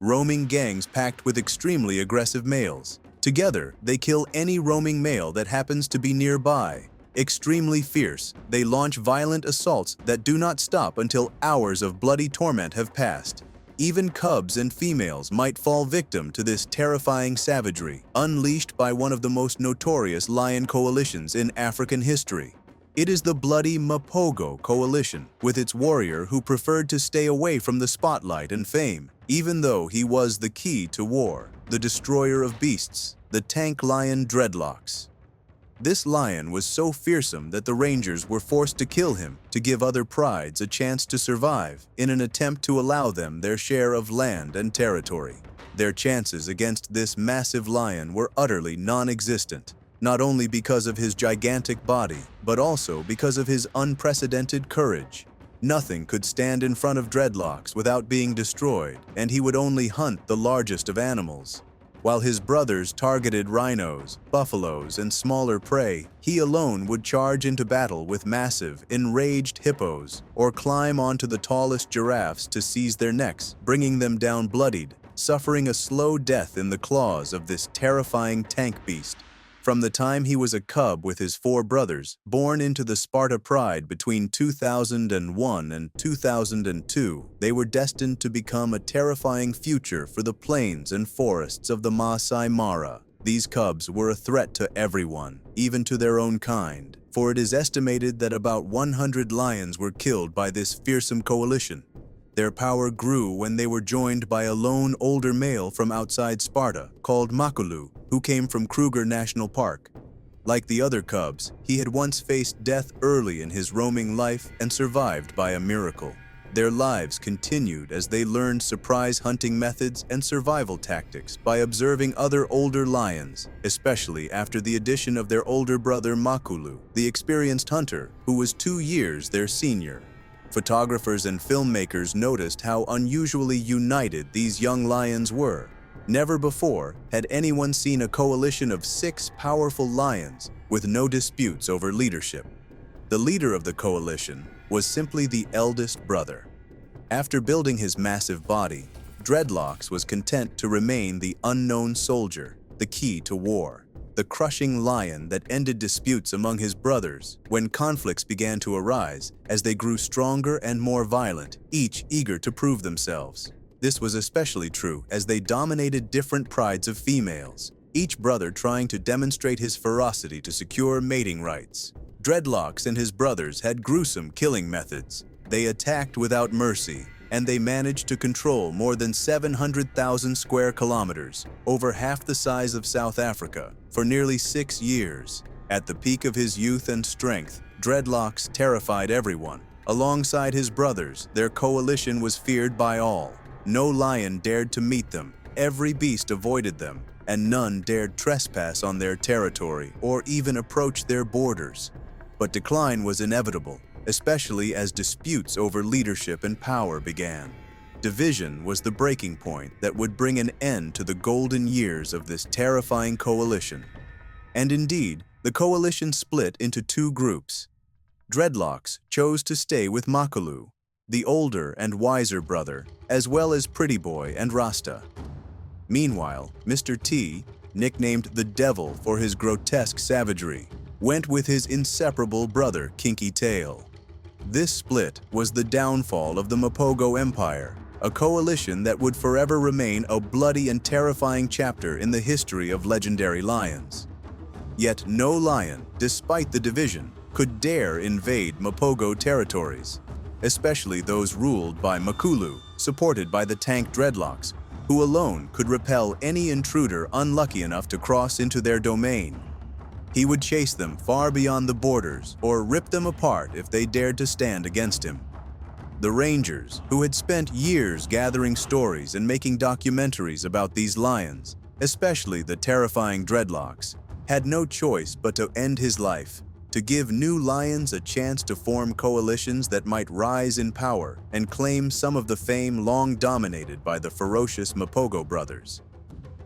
roaming gangs packed with extremely aggressive males. Together, they kill any roaming male that happens to be nearby. Extremely fierce, they launch violent assaults that do not stop until hours of bloody torment have passed. Even cubs and females might fall victim to this terrifying savagery, unleashed by one of the most notorious lion coalitions in African history. It is the bloody Mapogo coalition, with its warrior who preferred to stay away from the spotlight and fame, even though he was the key to war, the destroyer of beasts, the Tank Dreadlocks. This lion was so fearsome that the Rangers were forced to kill him to give other prides a chance to survive in an attempt to allow them their share of land and territory. Their chances against this massive lion were utterly non-existent, not only because of his gigantic body, but also because of his unprecedented courage. Nothing could stand in front of Dreadlocks without being destroyed, and he would only hunt the largest of animals. While his brothers targeted rhinos, buffaloes, and smaller prey, he alone would charge into battle with massive, enraged hippos, or climb onto the tallest giraffes to seize their necks, bringing them down bloodied, suffering a slow death in the claws of this terrifying tank beast. From the time he was a cub with his 4 brothers, born into the Sparta Pride between 2001 and 2002, they were destined to become a terrifying future for the plains and forests of the Masai Mara. These cubs were a threat to everyone, even to their own kind, for it is estimated that about 100 lions were killed by this fearsome coalition. Their power grew when they were joined by a lone older male from outside Sparta called Mapogo, who came from Kruger National Park. Like the other cubs, he had once faced death early in his roaming life and survived by a miracle. Their lives continued as they learned surprise hunting methods and survival tactics by observing other older lions, especially after the addition of their older brother Mapogo, the experienced hunter, who was 2 years their senior. Photographers and filmmakers noticed how unusually united these young lions were. Never before had anyone seen a coalition of 6 powerful lions with no disputes over leadership. The leader of the coalition was simply the eldest brother. After building his massive body, Dreadlocks was content to remain the unknown soldier, the key to war, the crushing lion that ended disputes among his brothers when conflicts began to arise as they grew stronger and more violent, each eager to prove themselves. This was especially true as they dominated different prides of females, each brother trying to demonstrate his ferocity to secure mating rights. Dreadlocks and his brothers had gruesome killing methods. They attacked without mercy, and they managed to control more than 700,000 square kilometers, over half the size of South Africa, for nearly 6 years. At the peak of his youth and strength, Dreadlocks terrified everyone. Alongside his brothers, their coalition was feared by all. No lion dared to meet them, every beast avoided them, and none dared trespass on their territory or even approach their borders. But decline was inevitable, especially as disputes over leadership and power began. Division was the breaking point that would bring an end to the golden years of this terrifying coalition. And indeed, the coalition split into 2 groups. Dreadlocks chose to stay with Mapogo, the older and wiser brother, as well as Pretty Boy and Rasta. Meanwhile, Mr. T, nicknamed the Devil for his grotesque savagery, went with his inseparable brother Kinky Tail. This split was the downfall of the Mapogo Empire, a coalition that would forever remain a bloody and terrifying chapter in the history of legendary lions. Yet no lion, despite the division, could dare invade Mapogo territories, especially those ruled by Mapogo, supported by the Tank Dreadlocks, who alone could repel any intruder unlucky enough to cross into their domain. He would chase them far beyond the borders or rip them apart if they dared to stand against him. The Rangers, who had spent years gathering stories and making documentaries about these lions, especially the terrifying Dreadlocks, had no choice but to end his life, to give new lions a chance to form coalitions that might rise in power and claim some of the fame long dominated by the ferocious Mapogo brothers.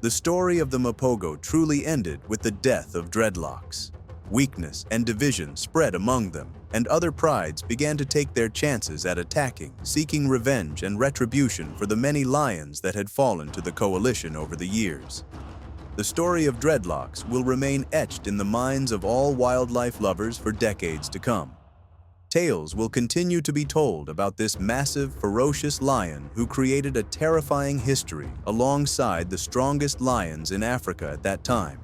The story of the Mapogo truly ended with the death of Dreadlocks. Weakness and division spread among them, and other prides began to take their chances at attacking, seeking revenge and retribution for the many lions that had fallen to the coalition over the years. The story of dreadlocks will remain etched in the minds of all wildlife lovers for decades to come. Tales will continue to be told about this massive, ferocious lion who created a terrifying history alongside the strongest lions in Africa at that time.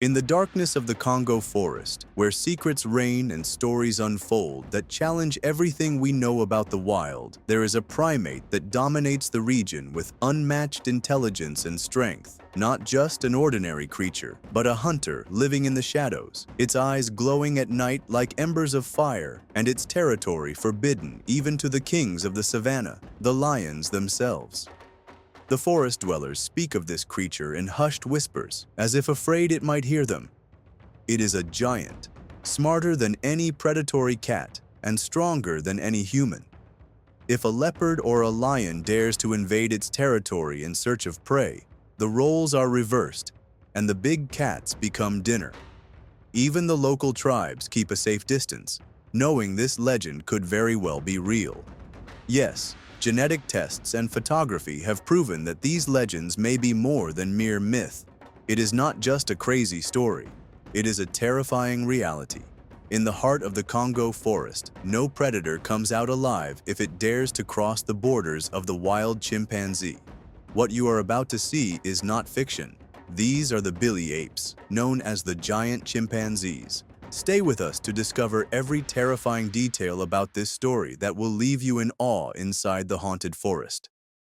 In the darkness of the Congo forest, where secrets reign and stories unfold that challenge everything we know about the wild, there is a primate that dominates the region with unmatched intelligence and strength. Not just an ordinary creature, but a hunter living in the shadows, its eyes glowing at night like embers of fire, and its territory forbidden even to the kings of the savannah, the lions themselves. The forest dwellers speak of this creature in hushed whispers, as if afraid it might hear them. It is a giant, smarter than any predatory cat, and stronger than any human. If a leopard or a lion dares to invade its territory in search of prey, the roles are reversed, and the big cats become dinner. Even the local tribes keep a safe distance, knowing this legend could very well be real. Yes, genetic tests and photography have proven that these legends may be more than mere myth. It is not just a crazy story. It is a terrifying reality. In the heart of the Congo forest, no predator comes out alive if it dares to cross the borders of the wild chimpanzee. What you are about to see is not fiction. These are the billy apes, known as the giant chimpanzees. Stay with us to discover every terrifying detail about this story that will leave you in awe inside the haunted forest.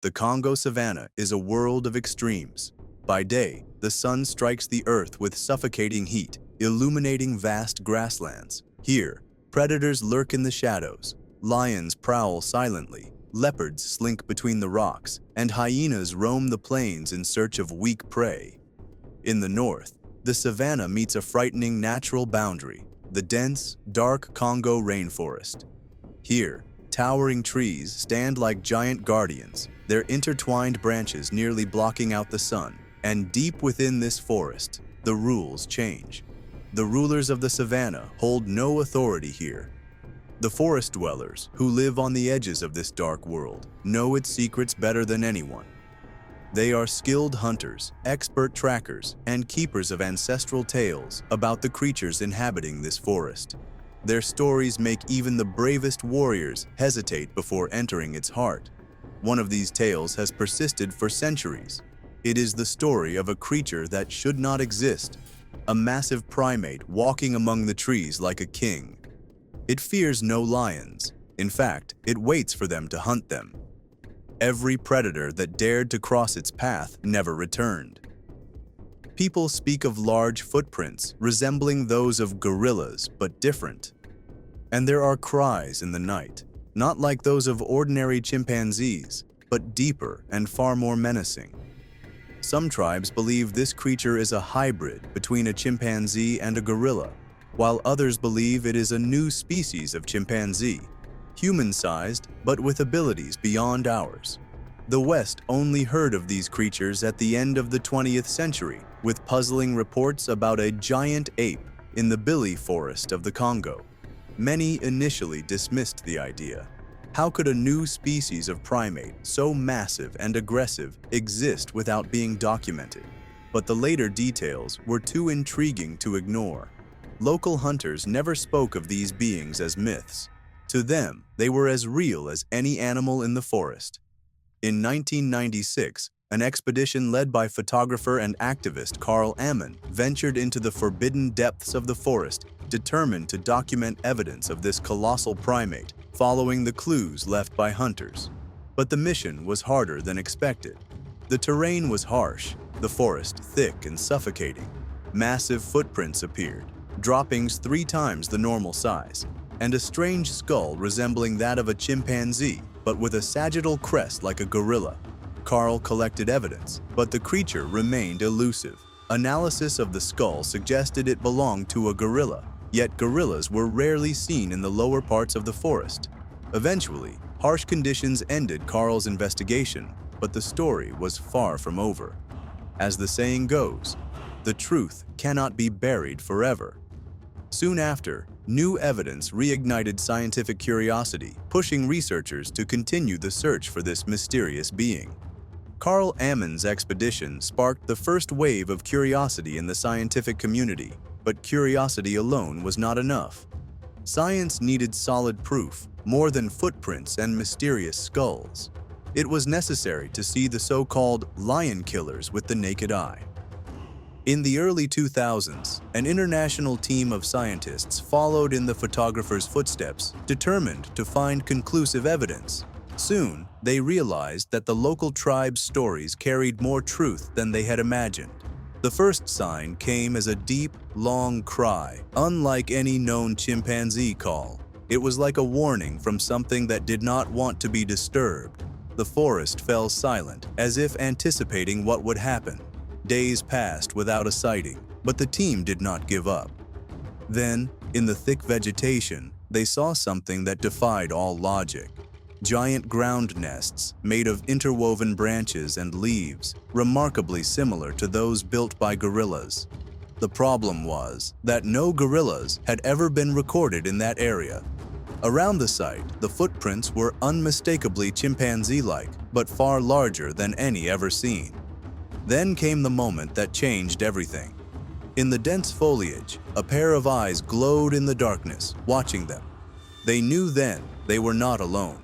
The Congo savanna is a world of extremes. By day, the sun strikes the earth with suffocating heat, illuminating vast grasslands. Here, predators lurk in the shadows, lions prowl silently, leopards slink between the rocks, and hyenas roam the plains in search of weak prey. In the north, the savanna meets a frightening natural boundary, the dense, dark Congo rainforest. Here, towering trees stand like giant guardians, their intertwined branches nearly blocking out the sun. And deep within this forest, the rules change. The rulers of the savanna hold no authority here. The forest dwellers, who live on the edges of this dark world, know its secrets better than anyone. They are skilled hunters, expert trackers, and keepers of ancestral tales about the creatures inhabiting this forest. Their stories make even the bravest warriors hesitate before entering its heart. One of these tales has persisted for centuries. It is the story of a creature that should not exist, a massive primate walking among the trees like a king. It fears no lions. In fact, it waits for them to hunt them. Every predator that dared to cross its path never returned. People speak of large footprints resembling those of gorillas, but different. And there are cries in the night, not like those of ordinary chimpanzees, but deeper and far more menacing. Some tribes believe this creature is a hybrid between a chimpanzee and a gorilla, while others believe it is a new species of chimpanzee, human-sized but with abilities beyond ours. The West only heard of these creatures at the end of the 20th century, with puzzling reports about a giant ape in the Billy Forest of the Congo. Many initially dismissed the idea. How could a new species of primate, so massive and aggressive, exist without being documented? But the later details were too intriguing to ignore. Local hunters never spoke of these beings as myths. To them, they were as real as any animal in the forest. In 1996, an expedition led by photographer and activist Carl Ammon ventured into the forbidden depths of the forest, determined to document evidence of this colossal primate, following the clues left by hunters. But the mission was harder than expected. The terrain was harsh, the forest thick and suffocating. Massive footprints appeared, droppings 3 times the normal size, and a strange skull resembling that of a chimpanzee, but with a sagittal crest like a gorilla. Carl collected evidence, but the creature remained elusive. Analysis of the skull suggested it belonged to a gorilla, yet gorillas were rarely seen in the lower parts of the forest. Eventually, harsh conditions ended Carl's investigation, but the story was far from over. As the saying goes, the truth cannot be buried forever. Soon after, new evidence reignited scientific curiosity, pushing researchers to continue the search for this mysterious being. Carl Ammon's expedition sparked the first wave of curiosity in the scientific community, but curiosity alone was not enough. Science needed solid proof, more than footprints and mysterious skulls. It was necessary to see the so-called lion killers with the naked eye. In the early 2000s, an international team of scientists followed in the photographer's footsteps, determined to find conclusive evidence. Soon, they realized that the local tribe's stories carried more truth than they had imagined. The first sign came as a deep, long cry, unlike any known chimpanzee call. It was like a warning from something that did not want to be disturbed. The forest fell silent, as if anticipating what would happen. Days passed without a sighting, but the team did not give up. Then, in the thick vegetation, they saw something that defied all logic. Giant ground nests made of interwoven branches and leaves, remarkably similar to those built by gorillas. The problem was that no gorillas had ever been recorded in that area. Around the site, the footprints were unmistakably chimpanzee-like, but far larger than any ever seen. Then came the moment that changed everything. In the dense foliage, a pair of eyes glowed in the darkness, watching them. They knew then they were not alone.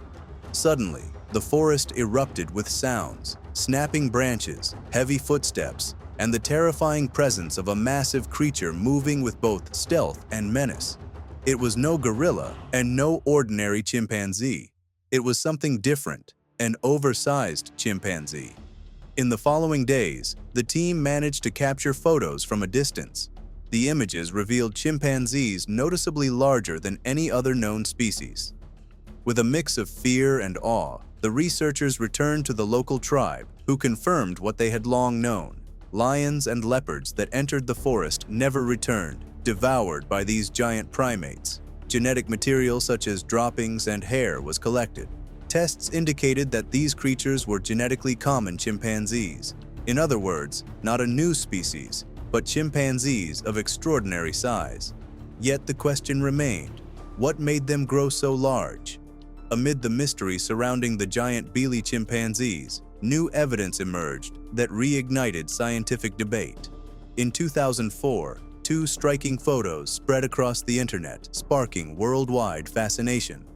Suddenly, the forest erupted with sounds, snapping branches, heavy footsteps, and the terrifying presence of a massive creature moving with both stealth and menace. It was no gorilla and no ordinary chimpanzee. It was something different, an oversized chimpanzee. In the following days, the team managed to capture photos from a distance. The images revealed chimpanzees noticeably larger than any other known species. With a mix of fear and awe, the researchers returned to the local tribe, who confirmed what they had long known. Lions and leopards that entered the forest never returned, devoured by these giant primates. Genetic material such as droppings and hair was collected. Tests indicated that these creatures were genetically common chimpanzees. In other words, not a new species, but chimpanzees of extraordinary size. Yet the question remained, what made them grow so large? Amid the mystery surrounding the giant Beely chimpanzees, new evidence emerged that reignited scientific debate. In 2004, two striking photos spread across the internet, sparking worldwide fascination.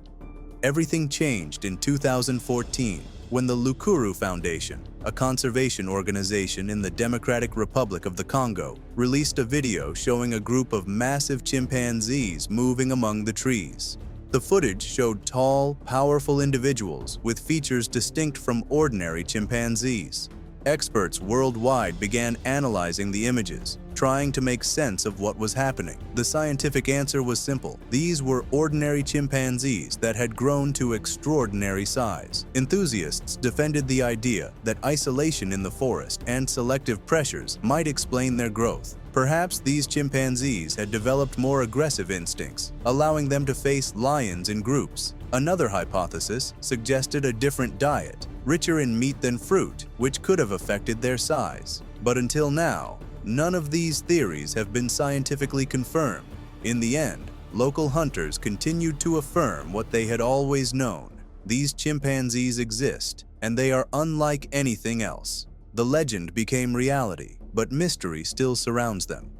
Everything changed in 2014 when the Lukuru Foundation, a conservation organization in the Democratic Republic of the Congo, released a video showing a group of massive chimpanzees moving among the trees. The footage showed tall, powerful individuals with features distinct from ordinary chimpanzees. Experts worldwide began analyzing the images, trying to make sense of what was happening. The scientific answer was simple. These were ordinary chimpanzees that had grown to extraordinary size. Enthusiasts defended the idea that isolation in the forest and selective pressures might explain their growth. Perhaps these chimpanzees had developed more aggressive instincts, allowing them to face lions in groups. Another hypothesis suggested a different diet, richer in meat than fruit, which could have affected their size. But until now, none of these theories have been scientifically confirmed. In the end, local hunters continued to affirm what they had always known. These chimpanzees exist, and they are unlike anything else. The legend became reality, but mystery still surrounds them.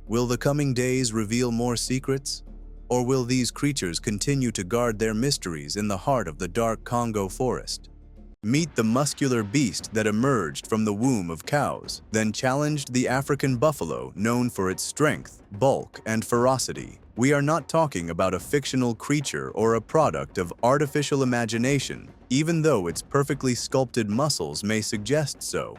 Will the coming days reveal more secrets? Or will these creatures continue to guard their mysteries in the heart of the dark Congo forest? Meet the muscular beast that emerged from the womb of cows, then challenged the African buffalo, known for its strength, bulk, and ferocity. We are not talking about a fictional creature or a product of artificial imagination, even though its perfectly sculpted muscles may suggest so.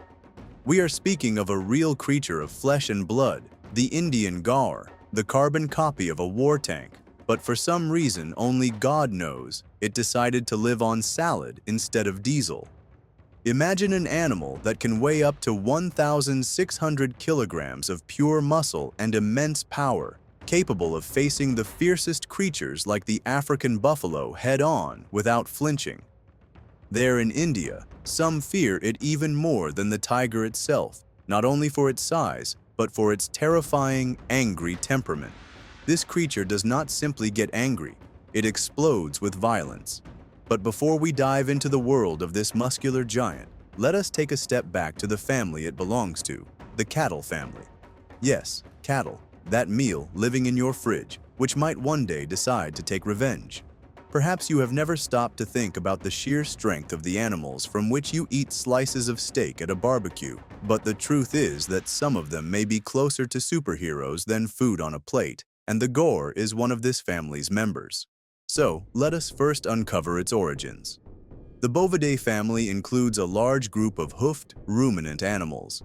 We are speaking of a real creature of flesh and blood, the Indian gaur, the carbon copy of a war tank. But for some reason only God knows, it decided to live on salad instead of diesel. Imagine an animal that can weigh up to 1,600 kilograms of pure muscle and immense power, capable of facing the fiercest creatures like the African buffalo head-on without flinching. There in India, some fear it even more than the tiger itself, not only for its size, but for its terrifying, angry temperament. This creature does not simply get angry, it explodes with violence. But before we dive into the world of this muscular giant, let us take a step back to the family it belongs to, the cattle family. Yes, cattle, that meal living in your fridge, which might one day decide to take revenge. Perhaps you have never stopped to think about the sheer strength of the animals from which you eat slices of steak at a barbecue, but the truth is that some of them may be closer to superheroes than food on a plate, and the gaur is one of this family's members. So, let us first uncover its origins. The Bovidae family includes a large group of hoofed, ruminant animals.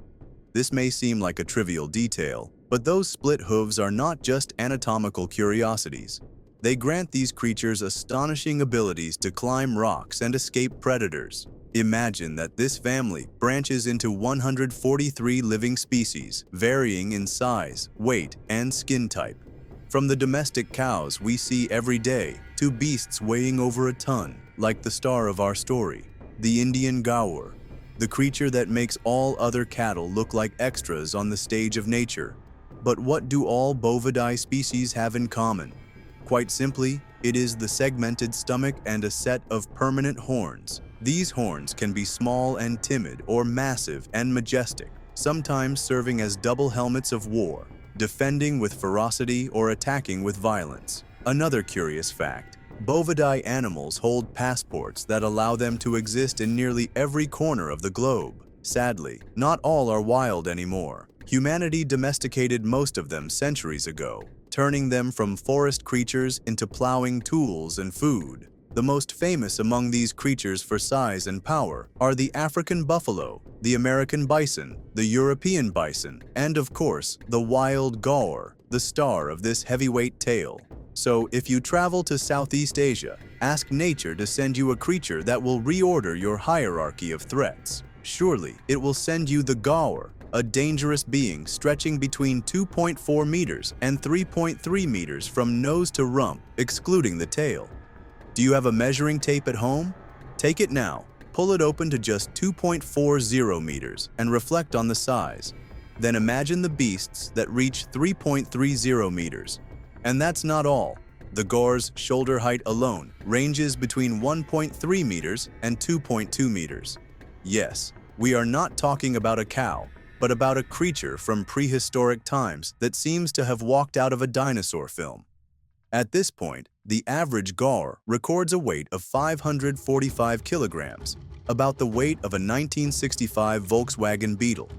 This may seem like a trivial detail, but those split hooves are not just anatomical curiosities. They grant these creatures astonishing abilities to climb rocks and escape predators. Imagine that this family branches into 143 living species, varying in size, weight, and skin type. From the domestic cows we see every day to beasts weighing over a ton, like the star of our story, the Indian gaur, the creature that makes all other cattle look like extras on the stage of nature. But what do all Bovidae species have in common? Quite simply, it is the segmented stomach and a set of permanent horns. These horns can be small and timid or massive and majestic, sometimes serving as double helmets of war, defending with ferocity or attacking with violence. Another curious fact: Bovidae animals hold passports that allow them to exist in nearly every corner of the globe. Sadly, not all are wild anymore. Humanity domesticated most of them centuries ago, turning them from forest creatures into plowing tools and food. The most famous among these creatures for size and power are the African buffalo, the American bison, the European bison, and of course, the wild gaur, the star of this heavyweight tale. So, if you travel to Southeast Asia, ask nature to send you a creature that will reorder your hierarchy of threats. Surely, it will send you the gaur, a dangerous being stretching between 2.4 meters and 3.3 meters from nose to rump, excluding the tail. Do you have a measuring tape at home? Take it now, pull it open to just 2.40 meters, and reflect on the size. Then imagine the beasts that reach 3.30 meters. And that's not all. The gaur's shoulder height alone ranges between 1.3 meters and 2.2 meters. Yes, we are not talking about a cow, but about a creature from prehistoric times that seems to have walked out of a dinosaur film. At this point, the average gaur records a weight of 545 kilograms, about the weight of a 1965 Volkswagen Beetle.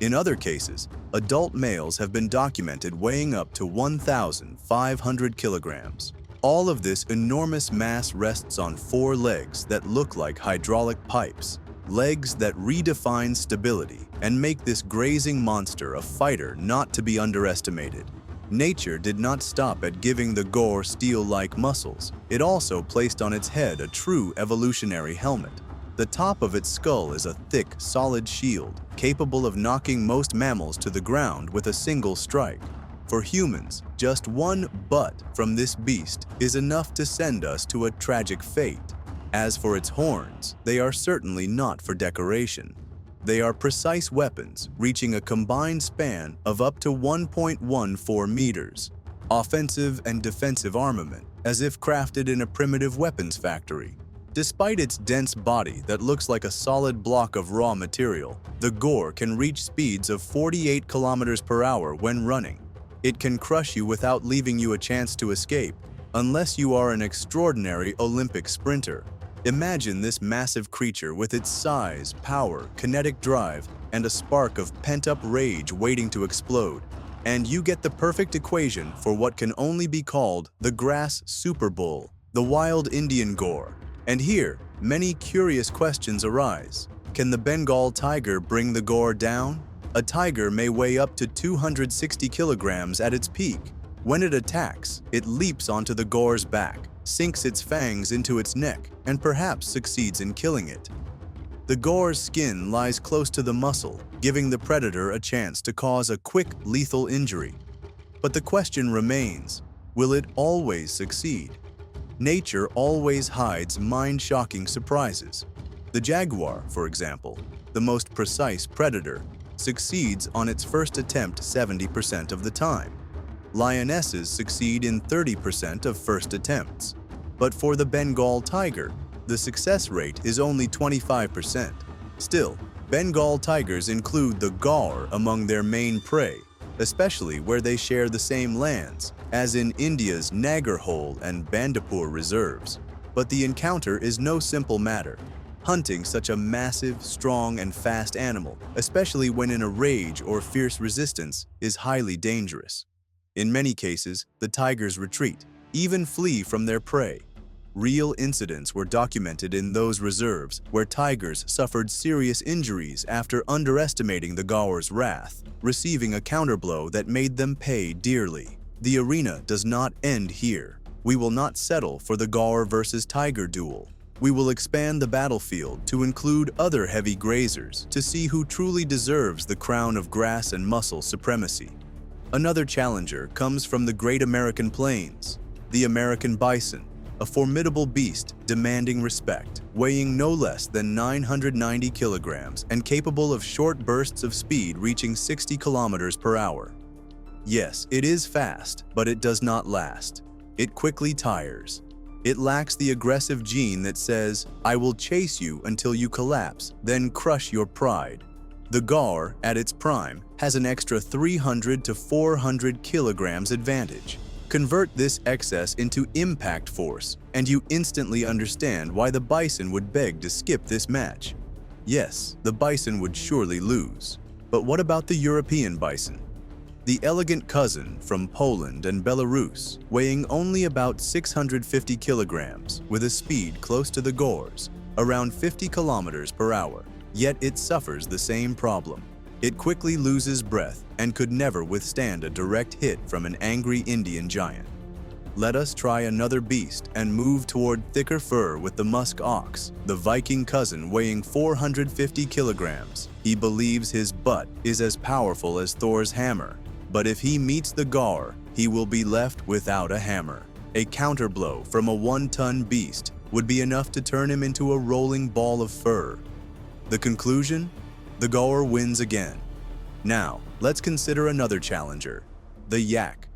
In other cases, adult males have been documented weighing up to 1,500 kilograms. All of this enormous mass rests on 4 legs that look like hydraulic pipes, legs that redefine stability and make this grazing monster a fighter not to be underestimated. Nature did not stop at giving the gaur steel-like muscles. It also placed on its head a true evolutionary helmet. The top of its skull is a thick, solid shield, capable of knocking most mammals to the ground with a single strike. For humans, just one butt from this beast is enough to send us to a tragic fate. As for its horns, they are certainly not for decoration. They are precise weapons, reaching a combined span of up to 1.14 meters. Offensive and defensive armament, as if crafted in a primitive weapons factory. Despite its dense body that looks like a solid block of raw material, the gaur can reach speeds of 48 kilometers per hour when running. It can crush you without leaving you a chance to escape, unless you are an extraordinary Olympic sprinter. Imagine this massive creature with its size, power, kinetic drive, and a spark of pent-up rage waiting to explode. And you get the perfect equation for what can only be called the grass super bull, the wild Indian gaur. And here, many curious questions arise. Can the Bengal tiger bring the gaur down? A tiger may weigh up to 260 kilograms at its peak. When it attacks, it leaps onto the gaur's back, sinks its fangs into its neck, and perhaps succeeds in killing it. The gaur's skin lies close to the muscle, giving the predator a chance to cause a quick, lethal injury. But the question remains, will it always succeed? Nature always hides mind-shocking surprises. The jaguar, for example, the most precise predator, succeeds on its first attempt 70% of the time. Lionesses succeed in 30% of first attempts. But for the Bengal tiger, the success rate is only 25%. Still, Bengal tigers include the gaur among their main prey, especially where they share the same lands, as in India's Nagarhole and Bandipur reserves. But the encounter is no simple matter. Hunting such a massive, strong, and fast animal, especially when in a rage or fierce resistance, is highly dangerous. In many cases, the tigers retreat, even flee from their prey. Real incidents were documented in those reserves where tigers suffered serious injuries after underestimating the gaur's wrath, receiving a counterblow that made them pay dearly. The arena does not end here. We will not settle for the gaur versus tiger duel. We will expand the battlefield to include other heavy grazers to see who truly deserves the crown of grass and muscle supremacy. Another challenger comes from the Great American Plains, the American bison, a formidable beast demanding respect, weighing no less than 990 kilograms and capable of short bursts of speed reaching 60 kilometers per hour. Yes, it is fast, but it does not last. It quickly tires. It lacks the aggressive gene that says, "I will chase you until you collapse, then crush your pride." The gaur, at its prime, has an extra 300 to 400 kilograms advantage. Convert this excess into impact force, and you instantly understand why the bison would beg to skip this match. Yes, the bison would surely lose. But what about the European bison? The elegant cousin from Poland and Belarus, weighing only about 650 kilograms, with a speed close to the gaur's, around 50 kilometers per hour. Yet it suffers the same problem. It quickly loses breath and could never withstand a direct hit from an angry Indian giant. Let us try another beast and move toward thicker fur with the musk ox, the Viking cousin weighing 450 kilograms. He believes his butt is as powerful as Thor's hammer, but if he meets the gaur, he will be left without a hammer. A counterblow from a 1-ton beast would be enough to turn him into a rolling ball of fur. The conclusion? The gaur wins again. Now, let's consider another challenger, the yak.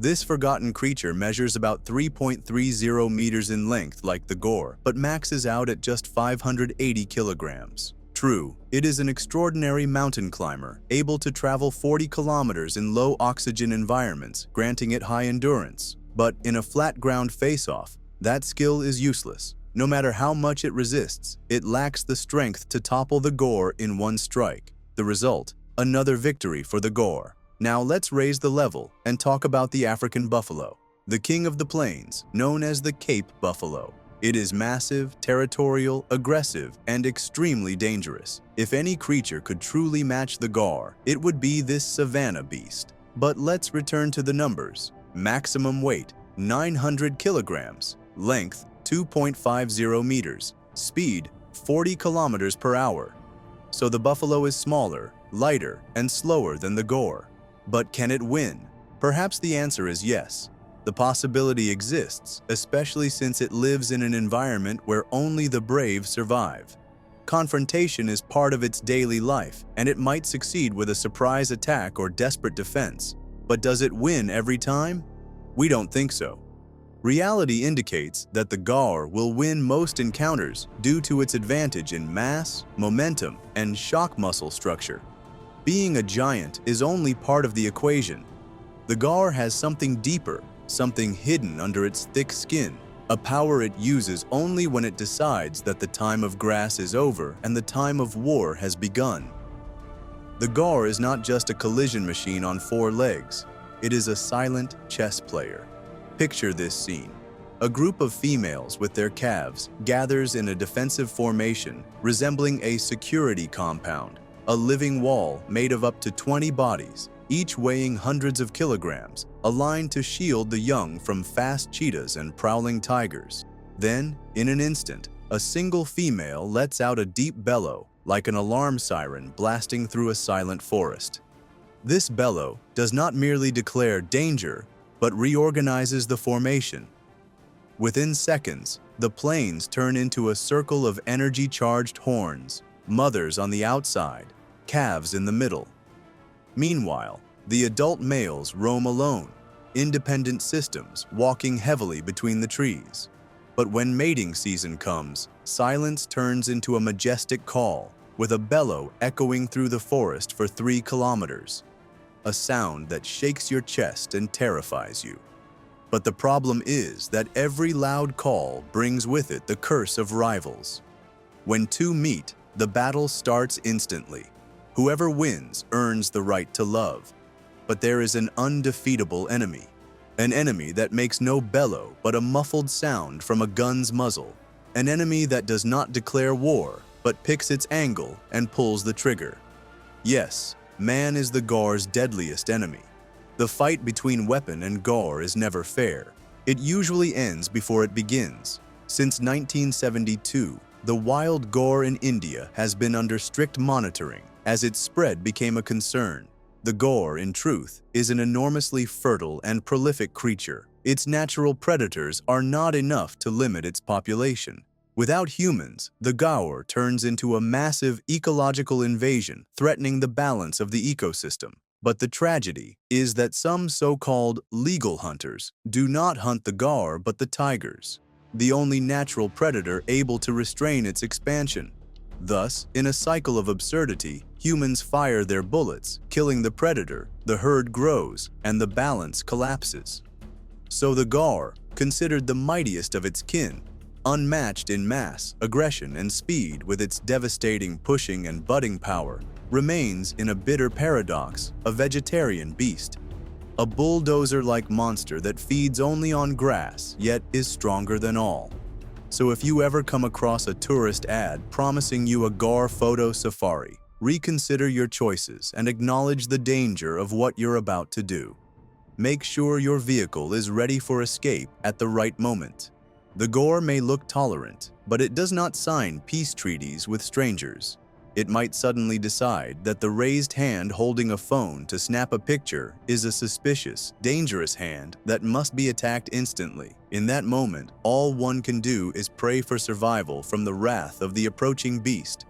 This forgotten creature measures about 3.30 meters in length like the gaur, but maxes out at just 580 kilograms. True, it is an extraordinary mountain climber, able to travel 40 kilometers in low-oxygen environments, granting it high endurance. But in a flat-ground face-off, that skill is useless. No matter how much it resists, it lacks the strength to topple the gaur in one strike. The result? Another victory for the gaur. Now let's raise the level and talk about the African buffalo, the king of the plains, known as the Cape buffalo. It is massive, territorial, aggressive, and extremely dangerous. If any creature could truly match the gaur, it would be this savanna beast. But let's return to the numbers. Maximum weight, 900 kilograms. Length, 2.50 meters. Speed, 40 kilometers per hour. So the buffalo is smaller, lighter, and slower than the gaur. But can it win? Perhaps the answer is yes. The possibility exists, especially since it lives in an environment where only the brave survive. Confrontation is part of its daily life, and it might succeed with a surprise attack or desperate defense. But does it win every time? We don't think so. Reality indicates that the gaur will win most encounters due to its advantage in mass, momentum, and shock muscle structure. Being a giant is only part of the equation. The gaur has something deeper, something hidden under its thick skin, a power it uses only when it decides that the time of grass is over and the time of war has begun. The gaur is not just a collision machine on 4 legs. It is a silent chess player. Picture this scene. A group of females with their calves gathers in a defensive formation resembling a security compound, a living wall made of up to 20 bodies, each weighing hundreds of kilograms, aligned to shield the young from fast cheetahs and prowling tigers. Then, in an instant, a single female lets out a deep bellow, like an alarm siren blasting through a silent forest. This bellow does not merely declare danger, but reorganizes the formation. Within seconds, the plains turn into a circle of energy-charged horns, mothers on the outside, calves in the middle. Meanwhile, the adult males roam alone, independent systems walking heavily between the trees. But when mating season comes, silence turns into a majestic call, with a bellow echoing through the forest for 3 kilometers. A sound that shakes your chest and terrifies you. But the problem is that every loud call brings with it the curse of rivals. When two meet, the battle starts instantly. Whoever wins earns the right to love. But there is an undefeatable enemy. An enemy that makes no bellow but a muffled sound from a gun's muzzle. An enemy that does not declare war, but picks its angle and pulls the trigger. Yes, man is the gaur's deadliest enemy. The fight between weapon and gaur is never fair. It usually ends before it begins. Since 1972, the wild gaur in India has been under strict monitoring as its spread became a concern. The gaur, in truth, is an enormously fertile and prolific creature. Its natural predators are not enough to limit its population. Without humans, the gaur turns into a massive ecological invasion, threatening the balance of the ecosystem. But the tragedy is that some so-called legal hunters do not hunt the gaur but the tigers, the only natural predator able to restrain its expansion. Thus, in a cycle of absurdity, humans fire their bullets, killing the predator, the herd grows, and the balance collapses. So the gaur, considered the mightiest of its kin, unmatched in mass, aggression, and speed with its devastating pushing and butting power, remains in a bitter paradox, a vegetarian beast. A bulldozer-like monster that feeds only on grass, yet is stronger than all. So if you ever come across a tourist ad promising you a gaur photo safari, reconsider your choices and acknowledge the danger of what you're about to do. Make sure your vehicle is ready for escape at the right moment. The gaur may look tolerant, but it does not sign peace treaties with strangers. It might suddenly decide that the raised hand holding a phone to snap a picture is a suspicious, dangerous hand that must be attacked instantly. In that moment, all one can do is pray for survival from the wrath of the approaching beast.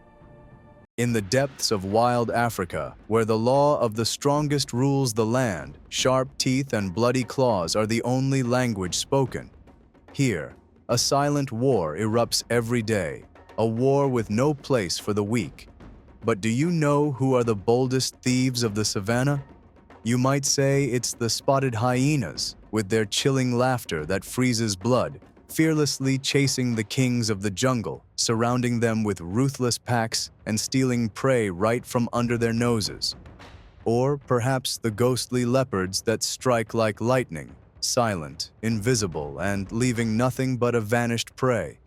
In the depths of wild Africa, where the law of the strongest rules the land, sharp teeth and bloody claws are the only language spoken. Here, a silent war erupts every day, a war with no place for the weak. But do you know who are the boldest thieves of the savannah? You might say it's the spotted hyenas, with their chilling laughter that freezes blood, fearlessly chasing the kings of the jungle, surrounding them with ruthless packs and stealing prey right from under their noses. Or perhaps the ghostly leopards that strike like lightning, silent, invisible, and leaving nothing but a vanished prey.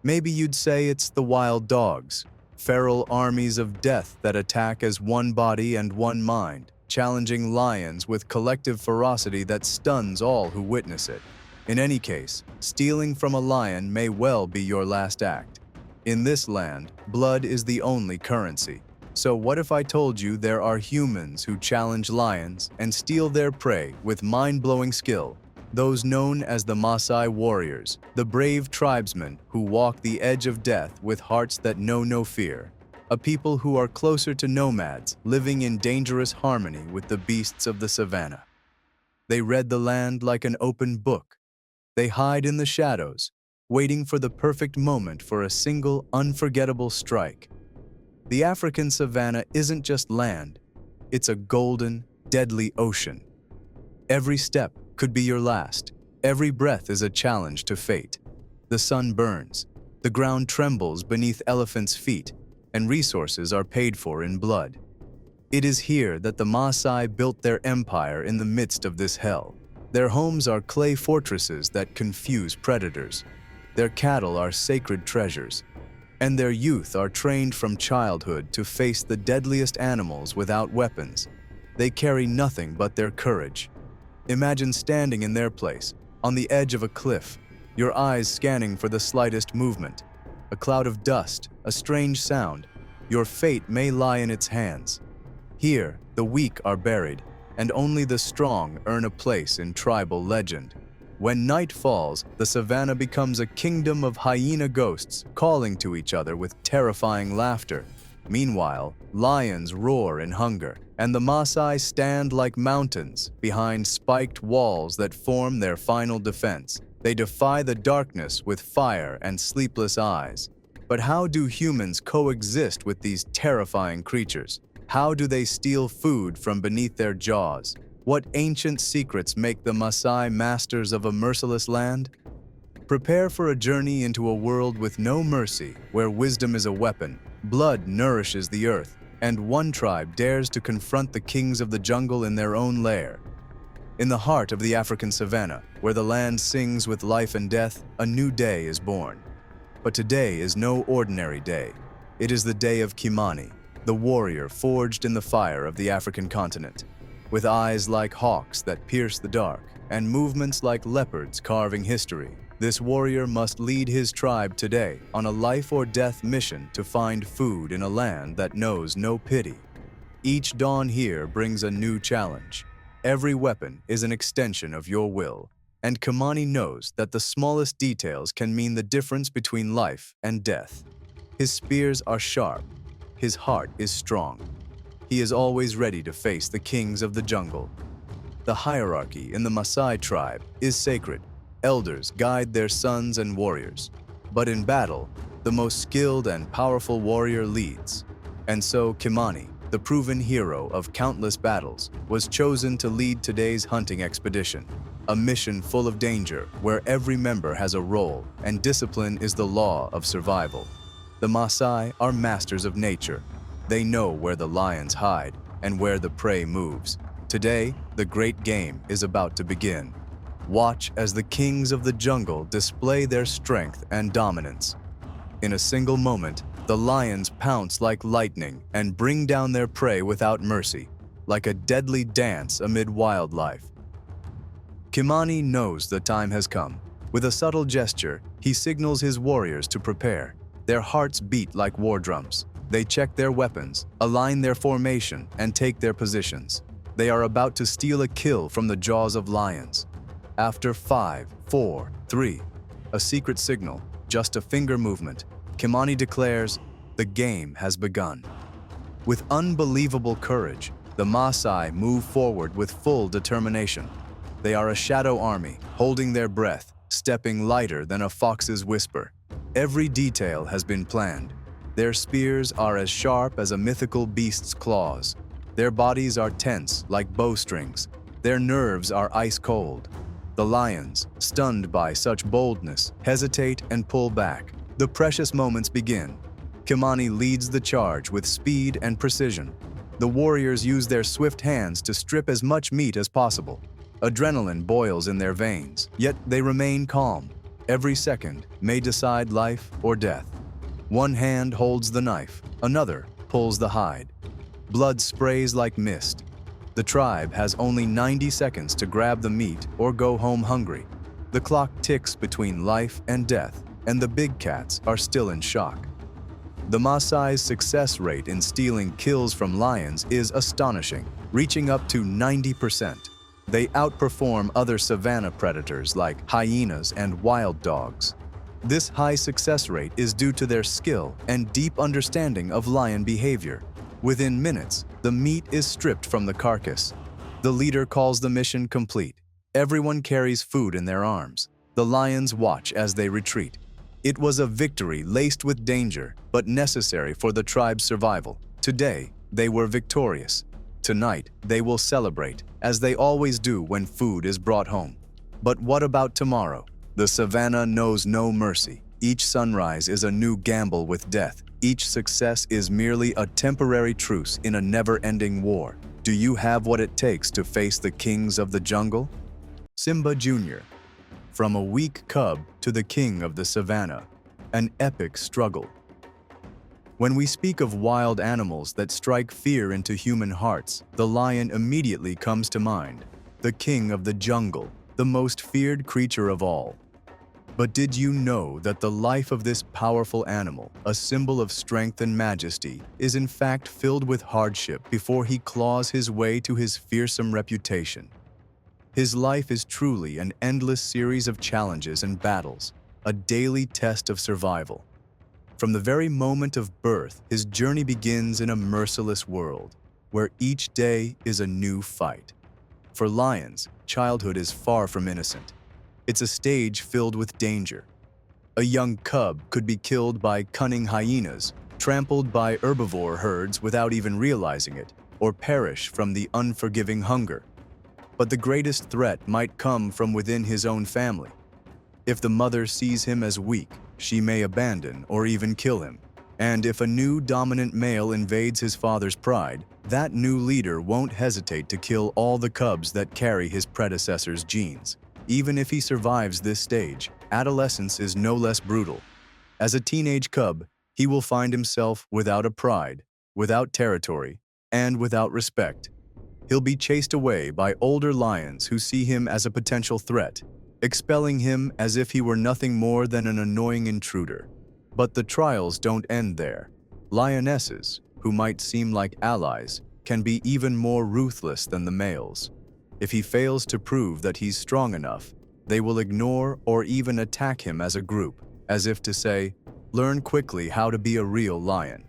Maybe you'd say it's the wild dogs, feral armies of death that attack as one body and one mind, challenging lions with collective ferocity that stuns all who witness it. In any case, stealing from a lion may well be your last act. In this land, blood is the only currency. So what if I told you there are humans who challenge lions and steal their prey with mind-blowing skill? Those known as the Masai warriors, the brave tribesmen who walk the edge of death with hearts that know no fear. A people who are closer to nomads, living in dangerous harmony with the beasts of the savannah. They read the land like an open book. They hide in the shadows, waiting for the perfect moment for a single, unforgettable strike. The African savannah isn't just land, it's a golden, deadly ocean. Every step could be your last. Every breath is a challenge to fate. The sun burns, the ground trembles beneath elephants' feet, and resources are paid for in blood. It is here that the Masai built their empire in the midst of this hell. Their homes are clay fortresses that confuse predators. Their cattle are sacred treasures, and their youth are trained from childhood to face the deadliest animals without weapons. They carry nothing but their courage. Imagine standing in their place, on the edge of a cliff, your eyes scanning for the slightest movement. A cloud of dust, a strange sound. Your fate may lie in its hands. Here, the weak are buried, and only the strong earn a place in tribal legend. When night falls, the savannah becomes a kingdom of hyena ghosts calling to each other with terrifying laughter. Meanwhile, Lions roar in hunger, and the Masai stand like mountains behind spiked walls that form their final defense. They defy the darkness with fire and sleepless eyes. But how do humans coexist with these terrifying creatures? How do they steal food from beneath their jaws? What ancient secrets make the Masai masters of a merciless land? Prepare for a journey into a world with no mercy, where wisdom is a weapon, blood nourishes the earth, and one tribe dares to confront the kings of the jungle in their own lair. In the heart of the African savanna, where the land sings with life and death, a new day is born. But today is no ordinary day. It is the day of Kimani, the warrior forged in the fire of the African continent. With eyes like hawks that pierce the dark, and movements like leopards carving history, this warrior must lead his tribe today on a life-or-death mission to find food in a land that knows no pity. Each dawn here brings a new challenge. Every weapon is an extension of your will, and Kimani knows that the smallest details can mean the difference between life and death. His spears are sharp. His heart is strong. He is always ready to face the kings of the jungle. The hierarchy in the Masai tribe is sacred. Elders guide their sons and warriors. But in battle, the most skilled and powerful warrior leads. And so Kimani, the proven hero of countless battles, was chosen to lead today's hunting expedition. A mission full of danger where every member has a role and discipline is the law of survival. The Masai are masters of nature. They know where the lions hide and where the prey moves. Today, the great game is about to begin. Watch as the kings of the jungle display their strength and dominance. In a single moment, the lions pounce like lightning and bring down their prey without mercy, like a deadly dance amid wildlife. Kimani knows the time has come. With a subtle gesture, he signals his warriors to prepare. Their hearts beat like war drums. They check their weapons, align their formation, and take their positions. They are about to steal a kill from the jaws of lions. After 5, 4, 3, a secret signal, just a finger movement, Kimani declares, the game has begun. With unbelievable courage, the Masai move forward with full determination. They are a shadow army, holding their breath, stepping lighter than a fox's whisper. Every detail has been planned. Their spears are as sharp as a mythical beast's claws. Their bodies are tense like bowstrings. Their nerves are ice cold. The lions, stunned by such boldness, hesitate and pull back. The precious moments begin. Kimani leads the charge with speed and precision. The warriors use their swift hands to strip as much meat as possible. Adrenaline boils in their veins, yet they remain calm. Every second may decide life or death. One hand holds the knife, another pulls the hide. Blood sprays like mist. The tribe has only 90 seconds to grab the meat or go home hungry. The clock ticks between life and death, and the big cats are still in shock. The Maasai's success rate in stealing kills from lions is astonishing, reaching up to 90%. They outperform other savanna predators like hyenas and wild dogs. This high success rate is due to their skill and deep understanding of lion behavior. Within minutes, the meat is stripped from the carcass. The leader calls the mission complete. Everyone carries food in their arms. The lions watch as they retreat. It was a victory laced with danger, but necessary for the tribe's survival. Today, they were victorious. Tonight, they will celebrate, as they always do when food is brought home. But what about tomorrow? The savanna knows no mercy. Each sunrise is a new gamble with death. Each success is merely a temporary truce in a never-ending war. Do you have what it takes to face the kings of the jungle? Simba Jr. From a weak cub to the king of the savanna, an epic struggle. When we speak of wild animals that strike fear into human hearts, the lion immediately comes to mind, the king of the jungle, the most feared creature of all. But did you know that the life of this powerful animal, a symbol of strength and majesty, is in fact filled with hardship before he claws his way to his fearsome reputation? His life is truly an endless series of challenges and battles, a daily test of survival. From the very moment of birth, his journey begins in a merciless world, where each day is a new fight. For lions, childhood is far from innocent. It's a stage filled with danger. A young cub could be killed by cunning hyenas, trampled by herbivore herds without even realizing it, or perish from the unforgiving hunger. But the greatest threat might come from within his own family. If the mother sees him as weak, she may abandon or even kill him. And if a new dominant male invades his father's pride, that new leader won't hesitate to kill all the cubs that carry his predecessor's genes. Even if he survives this stage, adolescence is no less brutal. As a teenage cub, he will find himself without a pride, without territory, and without respect. He'll be chased away by older lions who see him as a potential threat, expelling him as if he were nothing more than an annoying intruder. But the trials don't end there. Lionesses, who might seem like allies, can be even more ruthless than the males. If he fails to prove that he's strong enough, they will ignore or even attack him as a group, as if to say, "Learn quickly how to be a real lion."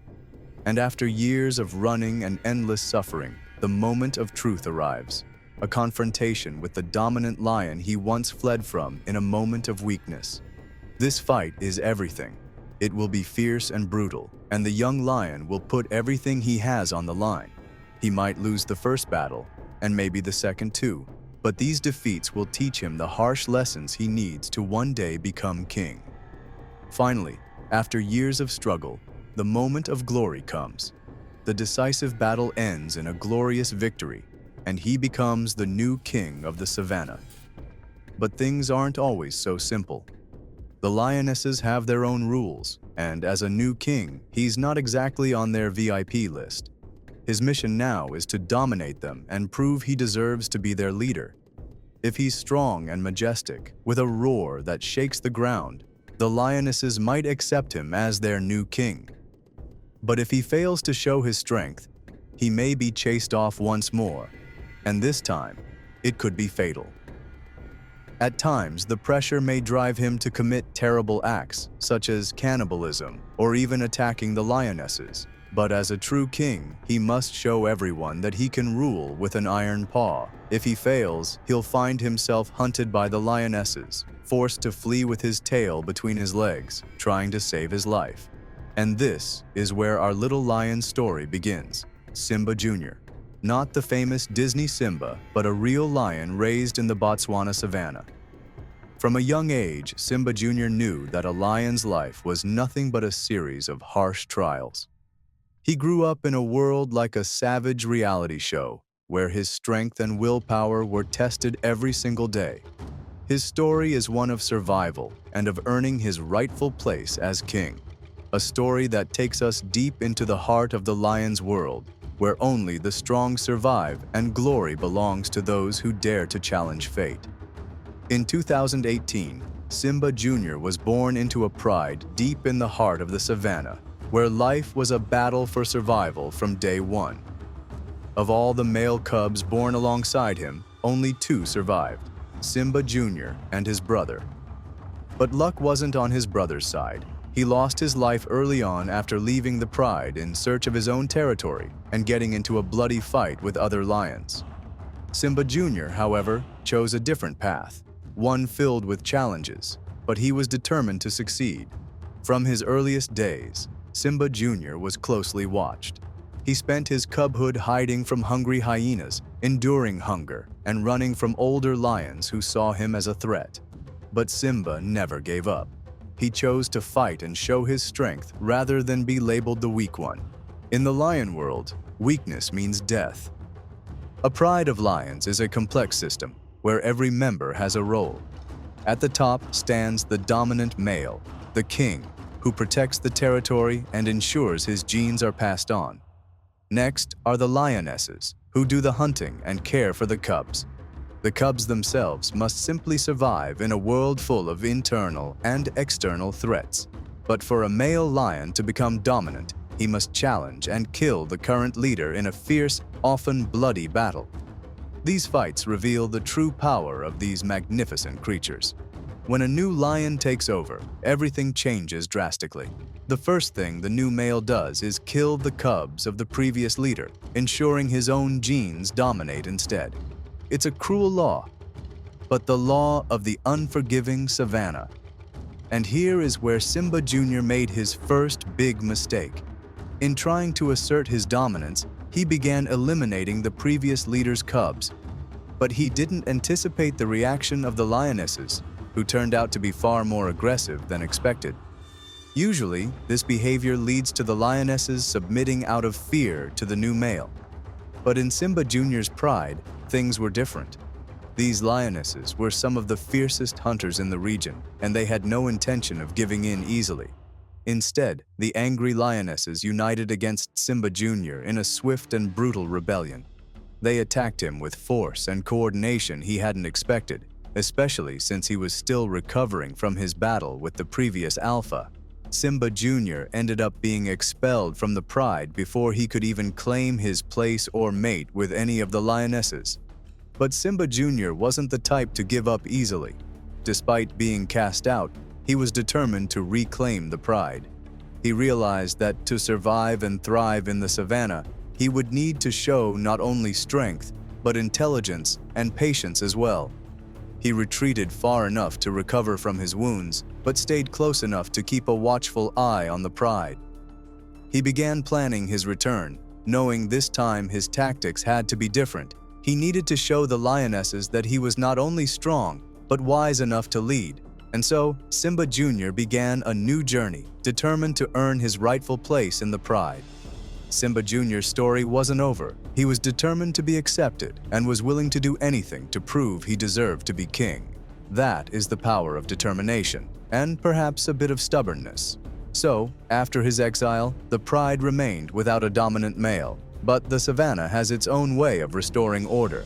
And after years of running and endless suffering, the moment of truth arrives. A confrontation with the dominant lion he once fled from in a moment of weakness. This fight is everything. It will be fierce and brutal, and the young lion will put everything he has on the line. He might lose the first battle, and maybe the second too, but these defeats will teach him the harsh lessons he needs to one day become king. Finally, after years of struggle, the moment of glory comes. The decisive battle ends in a glorious victory, and he becomes the new king of the savannah. But things aren't always so simple. The lionesses have their own rules, and as a new king, he's not exactly on their VIP list. His mission now is to dominate them and prove he deserves to be their leader. If he's strong and majestic, with a roar that shakes the ground, the lionesses might accept him as their new king. But if he fails to show his strength, he may be chased off once more, and this time, it could be fatal. At times, the pressure may drive him to commit terrible acts, such as cannibalism or even attacking the lionesses. But as a true king, he must show everyone that he can rule with an iron paw. If he fails, he'll find himself hunted by the lionesses, forced to flee with his tail between his legs, trying to save his life. And this is where our little lion story begins. Simba Jr. Not the famous Disney Simba, but a real lion raised in the Botswana savannah. From a young age, Simba Jr. knew that a lion's life was nothing but a series of harsh trials. He grew up in a world like a savage reality show, where his strength and willpower were tested every single day. His story is one of survival and of earning his rightful place as king. A story that takes us deep into the heart of the lion's world, where only the strong survive and glory belongs to those who dare to challenge fate. In 2018, Simba Jr. was born into a pride deep in the heart of the savannah, where life was a battle for survival from day one. Of all the male cubs born alongside him, only 2 survived, Simba Jr. and his brother. But luck wasn't on his brother's side. He lost his life early on after leaving the pride in search of his own territory and getting into a bloody fight with other lions. Simba Jr., however, chose a different path, one filled with challenges, but he was determined to succeed. From his earliest days, Simba Jr. was closely watched. He spent his cubhood hiding from hungry hyenas, enduring hunger, and running from older lions who saw him as a threat. But Simba never gave up. He chose to fight and show his strength rather than be labeled the weak one. In the lion world, weakness means death. A pride of lions is a complex system where every member has a role. At the top stands the dominant male, the king, who protects the territory and ensures his genes are passed on. Next are the lionesses, who do the hunting and care for the cubs. The cubs themselves must simply survive in a world full of internal and external threats. But for a male lion to become dominant, he must challenge and kill the current leader in a fierce, often bloody battle. These fights reveal the true power of these magnificent creatures. When a new lion takes over, everything changes drastically. The first thing the new male does is kill the cubs of the previous leader, ensuring his own genes dominate instead. It's a cruel law, but the law of the unforgiving savanna. And here is where Simba Jr. made his first big mistake. In trying to assert his dominance, he began eliminating the previous leader's cubs. But he didn't anticipate the reaction of the lionesses, who turned out to be far more aggressive than expected. Usually, this behavior leads to the lionesses submitting out of fear to the new male. But in Simba Jr.'s pride, things were different. These lionesses were some of the fiercest hunters in the region, and they had no intention of giving in easily. Instead, the angry lionesses united against Simba Jr. in a swift and brutal rebellion. They attacked him with force and coordination he hadn't expected, especially since he was still recovering from his battle with the previous alpha. Simba Jr. ended up being expelled from the pride before he could even claim his place or mate with any of the lionesses. But Simba Jr. wasn't the type to give up easily. Despite being cast out, he was determined to reclaim the pride. He realized that to survive and thrive in the savannah, he would need to show not only strength, but intelligence and patience as well. He retreated far enough to recover from his wounds, but stayed close enough to keep a watchful eye on the pride. He began planning his return, knowing this time his tactics had to be different. He needed to show the lionesses that he was not only strong, but wise enough to lead. And so, Simba Jr. began a new journey, determined to earn his rightful place in the pride. Simba Jr.'s story wasn't over. He was determined to be accepted and was willing to do anything to prove he deserved to be king. That is the power of determination, and perhaps a bit of stubbornness. So, after his exile, the pride remained without a dominant male, but the savannah has its own way of restoring order.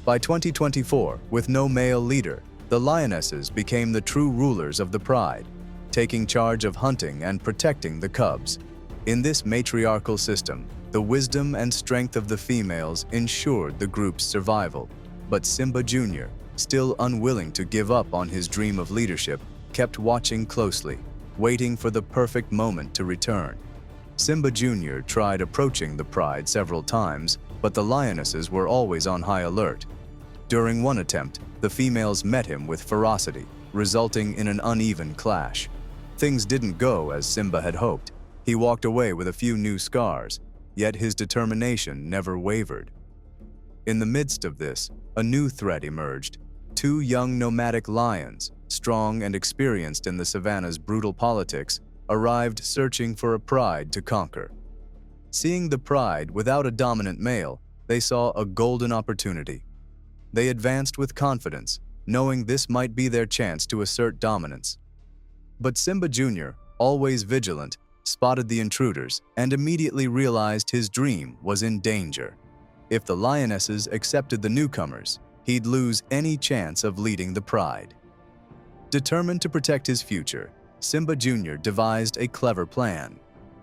By 2024, with no male leader, the lionesses became the true rulers of the pride, taking charge of hunting and protecting the cubs. In this matriarchal system, the wisdom and strength of the females ensured the group's survival. But Simba Jr., still unwilling to give up on his dream of leadership, kept watching closely, waiting for the perfect moment to return. Simba Jr. tried approaching the pride several times, but the lionesses were always on high alert. During one attempt, the females met him with ferocity, resulting in an uneven clash. Things didn't go as Simba had hoped. He walked away with a few new scars, yet his determination never wavered. In the midst of this, a new threat emerged. Two young nomadic lions, strong and experienced in the savannah's brutal politics, arrived searching for a pride to conquer. Seeing the pride without a dominant male, they saw a golden opportunity. They advanced with confidence, knowing this might be their chance to assert dominance. But Simba Jr., always vigilant, spotted the intruders and immediately realized his dream was in danger. If the lionesses accepted the newcomers, he'd lose any chance of leading the pride. Determined to protect his future, Simba Jr. devised a clever plan.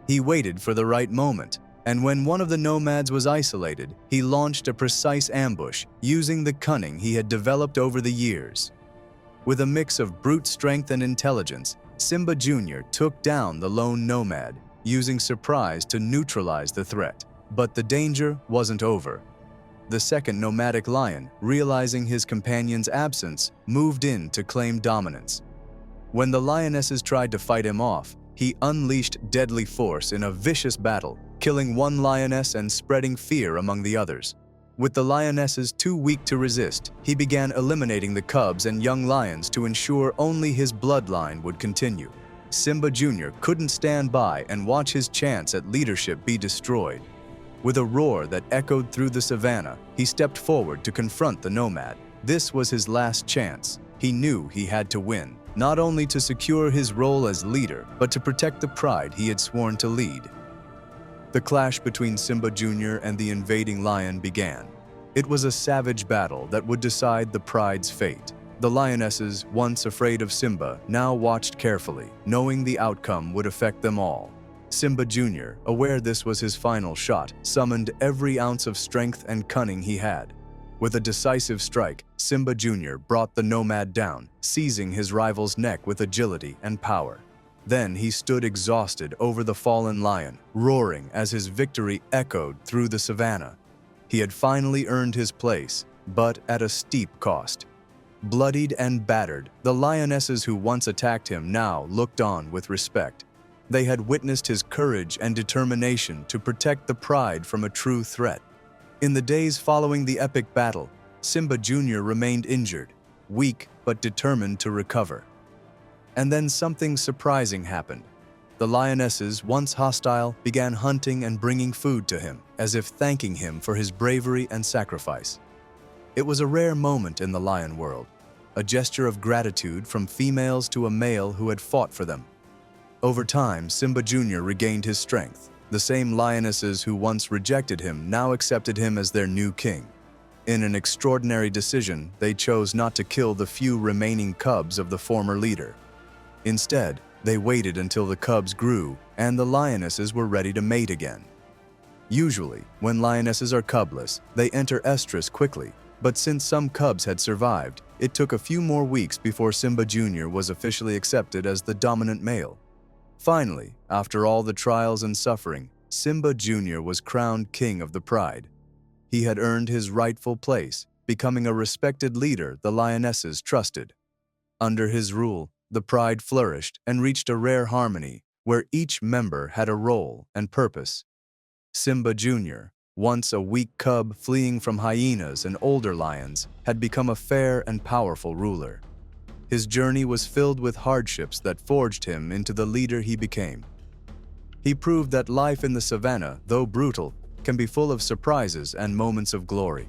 He waited for the right moment, and when one of the nomads was isolated, he launched a precise ambush using the cunning he had developed over the years. With a mix of brute strength and intelligence, Simba Jr. took down the lone nomad, using surprise to neutralize the threat. But the danger wasn't over. The second nomadic lion, realizing his companion's absence, moved in to claim dominance. When the lionesses tried to fight him off, he unleashed deadly force in a vicious battle, killing one lioness and spreading fear among the others. With the lionesses too weak to resist, he began eliminating the cubs and young lions to ensure only his bloodline would continue. Simba Jr. couldn't stand by and watch his chance at leadership be destroyed. With a roar that echoed through the savannah, he stepped forward to confront the nomad. This was his last chance. He knew he had to win, not only to secure his role as leader, but to protect the pride he had sworn to lead. The clash between Simba Jr. and the invading lion began. It was a savage battle that would decide the pride's fate. The lionesses, once afraid of Simba, now watched carefully, knowing the outcome would affect them all. Simba Jr., aware this was his final shot, summoned every ounce of strength and cunning he had. With a decisive strike, Simba Jr. brought the nomad down, seizing his rival's neck with agility and power. Then he stood exhausted over the fallen lion, roaring as his victory echoed through the savannah. He had finally earned his place, but at a steep cost. Bloodied and battered, the lionesses who once attacked him now looked on with respect. They had witnessed his courage and determination to protect the pride from a true threat. In the days following the epic battle, Simba Jr. remained injured, weak but determined to recover. And then something surprising happened. The lionesses, once hostile, began hunting and bringing food to him, as if thanking him for his bravery and sacrifice. It was a rare moment in the lion world, a gesture of gratitude from females to a male who had fought for them. Over time, Simba Jr. regained his strength. The same lionesses who once rejected him now accepted him as their new king. In an extraordinary decision, they chose not to kill the few remaining cubs of the former leader. Instead, they waited until the cubs grew and the lionesses were ready to mate again. Usually, when lionesses are cubless, they enter estrus quickly, but since some cubs had survived, it took a few more weeks before Simba Jr. was officially accepted as the dominant male. Finally, after all the trials and suffering, Simba Jr. was crowned king of the pride. He had earned his rightful place, becoming a respected leader the lionesses trusted. Under his rule, the pride flourished and reached a rare harmony where each member had a role and purpose. Simba Jr., once a weak cub fleeing from hyenas and older lions, had become a fair and powerful ruler. His journey was filled with hardships that forged him into the leader he became. He proved that life in the savannah, though brutal, can be full of surprises and moments of glory.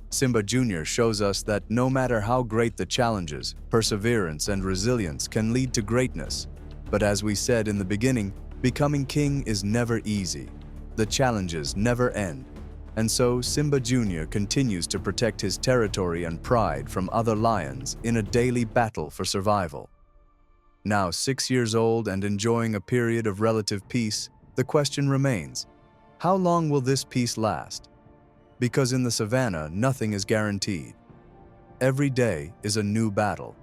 Simba Jr. shows us that no matter how great the challenges, perseverance and resilience can lead to greatness. But as we said in the beginning, becoming king is never easy. The challenges never end. And so Simba Jr. continues to protect his territory and pride from other lions in a daily battle for survival. Now 6 years old and enjoying a period of relative peace, the question remains, how long will this peace last? Because in the savannah, nothing is guaranteed. Every day is a new battle.